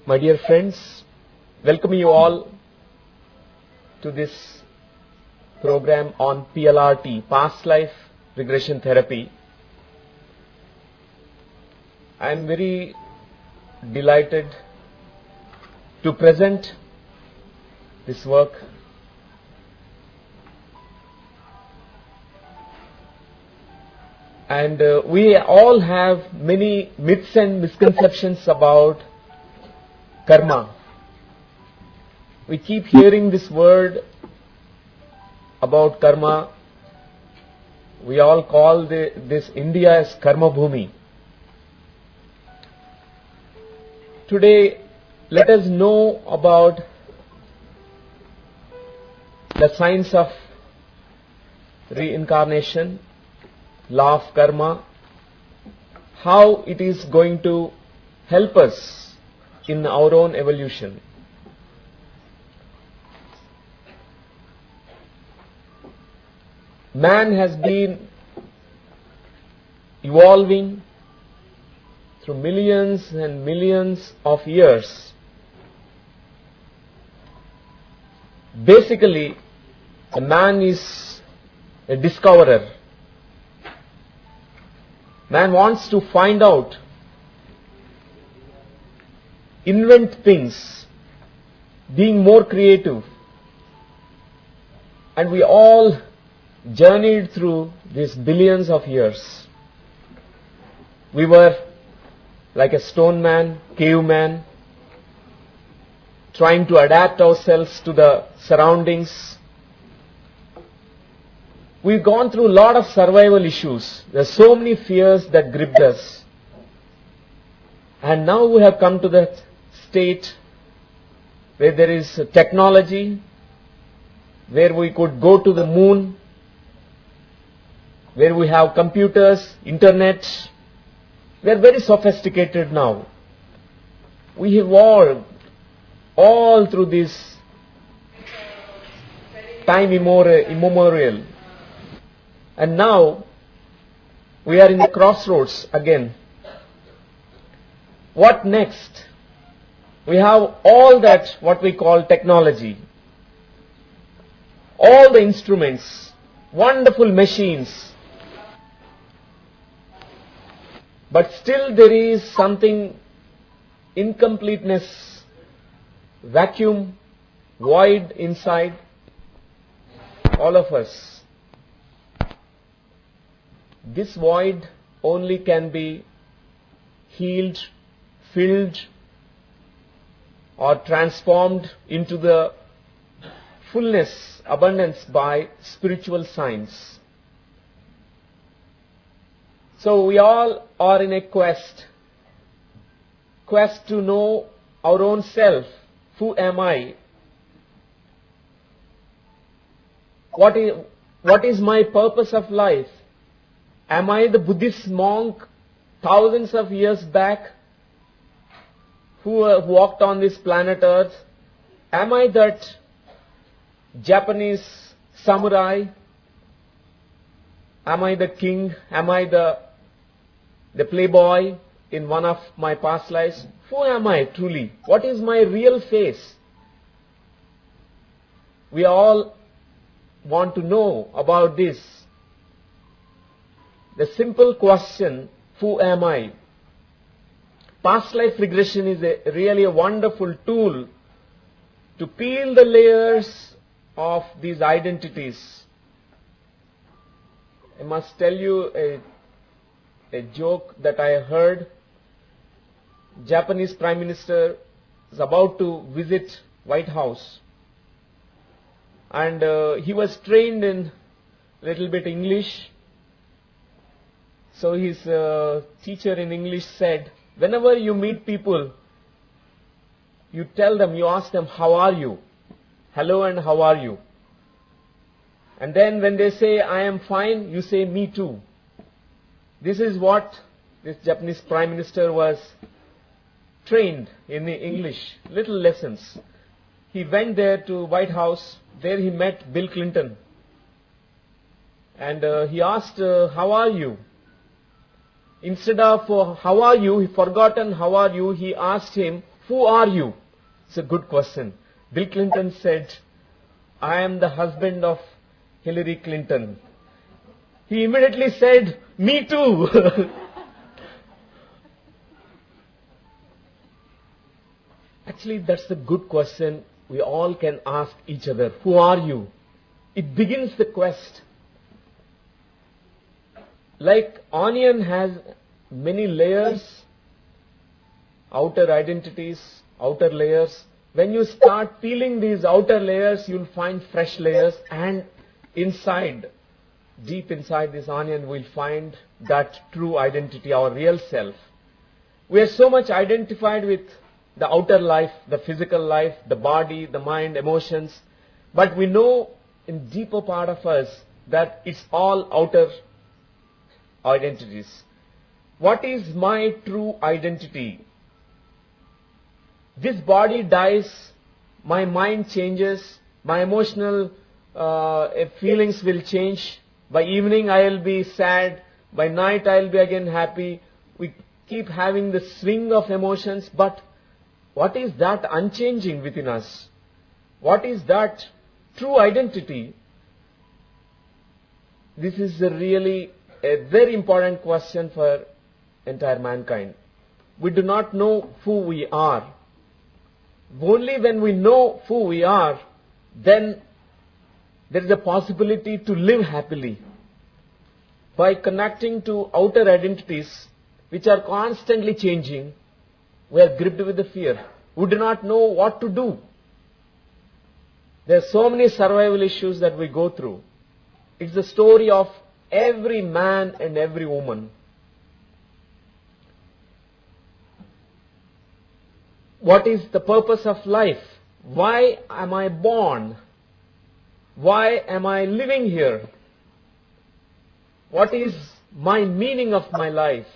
My dear friends, welcome you all to this program on PLRT, Past Life Regression Therapy. I am very delighted to present this work. And we all have many myths and misconceptions about karma. We keep hearing this word about karma. We all call this India as Karma Bhumi. Today, let us know about the science of reincarnation, law of karma, how it is going to help us in our own evolution. Man has been evolving through millions and millions of years. Basically, a man is a discoverer. Man wants to find out, invent things, being more creative. And we all journeyed through these billions of years. We were like a stone man, caveman, trying to adapt ourselves to the surroundings. We've gone through a lot of survival issues. There are so many fears that gripped us. And now we have come to that state where there is technology, where we could go to the moon, where we have computers, internet. We are very sophisticated now. We evolved all through this time immemorial. And now we are in the crossroads again. What next? We have all that what we call technology. All the instruments, wonderful machines. But still there is something incompleteness, vacuum, void inside all of us. This void only can be healed, filled, or transformed into the fullness, abundance by spiritual science. So we all are in a quest to know our own self. Who am I? What is my purpose of life? Am I the Buddhist monk thousands of years back who walked on this planet Earth? Am I that Japanese samurai? Am I the king? Am I the playboy in one of my past lives? Who am I truly? What is my real face? We all want to know about this. The simple question, who am I? Past life regression is really a wonderful tool to peel the layers of these identities. I must tell you a joke that I heard. Japanese Prime Minister is about to visit White House, and he was trained in little bit English. So his teacher in English said, whenever you meet people, you tell them, you ask them, how are you? Hello and how are you? And then when they say, I am fine, you say, me too. This is what this Japanese Prime Minister was trained in the English, little lessons. He went there to White House. There he met Bill Clinton. And he asked, how are you? Instead of how are you, he forgotten how are you, he asked him, Who are you? It's a good question. Bill Clinton said, I am the husband of Hillary Clinton. He immediately said, me too. Actually, that's a good question we all can ask each other. Who are you? It begins the quest. Like onion has many layers, outer identities, outer layers. When you start peeling these outer layers, you'll find fresh layers, and inside, deep inside this onion, we'll find that true identity, our real self. We are so much identified with the outer life, the physical life, the body, the mind, emotions, but we know in deeper part of us that it's all outer identities. What is my true identity? This body dies, my mind changes, my emotional feelings will change. By evening I will be sad, by night I will be again happy. We keep having the swing of emotions, but what is that unchanging within us? What is that true identity? This is really a very important question for entire mankind. We do not know who we are. Only when we know who we are, then there is a possibility to live happily. By connecting to outer identities, which are constantly changing, we are gripped with the fear. We do not know what to do. There are so many survival issues that we go through. It's the story of every man and every woman. What is the purpose of life? Why am I born? Why am I living here? What is my meaning of my life?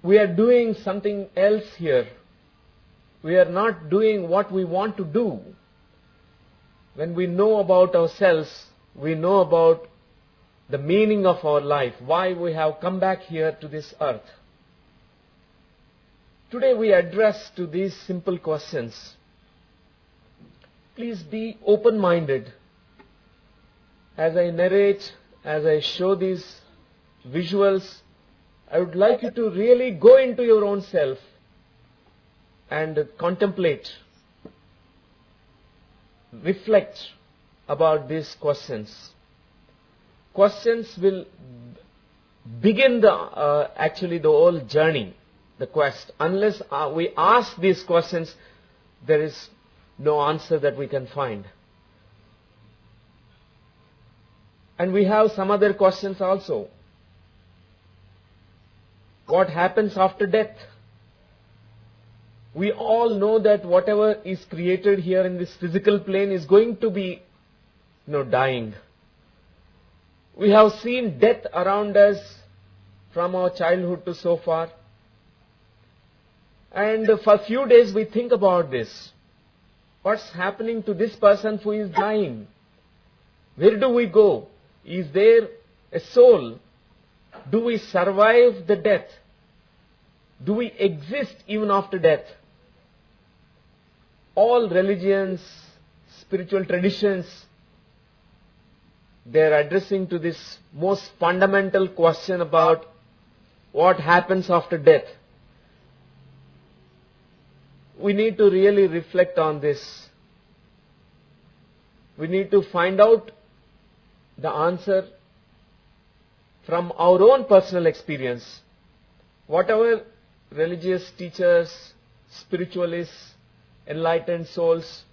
We are doing something else here. We are not doing what we want to do. When we know about ourselves, we know about the meaning of our life, why we have come back here to this earth. Today we address to these simple questions. Please be open-minded. As I narrate, as I show these visuals, I would like you to really go into your own self and contemplate, reflect about these questions. Questions will begin actually the whole journey, the quest. Unless we ask these questions, there is no answer that we can find. And we have some other questions also. What happens after death? We all know that whatever is created here in this physical plane is going to be, dying. We have seen death around us from our childhood to so far. And for a few days we think about this. What's happening to this person who is dying? Where do we go? Is there a soul? Do we survive the death? Do we exist even after death? All religions, spiritual traditions, they are addressing to this most fundamental question about what happens after death. We need to really reflect on this. We need to find out the answer from our own personal experience. Whatever religious teachers, spiritualists, enlightened souls,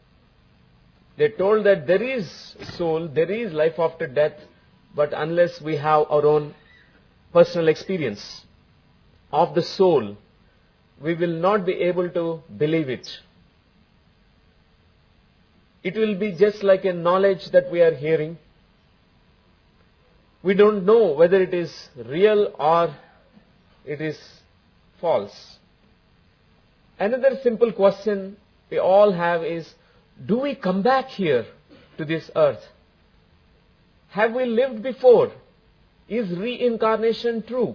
they told that there is soul, there is life after death, but unless we have our own personal experience of the soul, we will not be able to believe it. It will be just like a knowledge that we are hearing. We don't know whether it is real or it is false. Another simple question we all have is, do we come back here to this earth? Have we lived before? Is reincarnation true?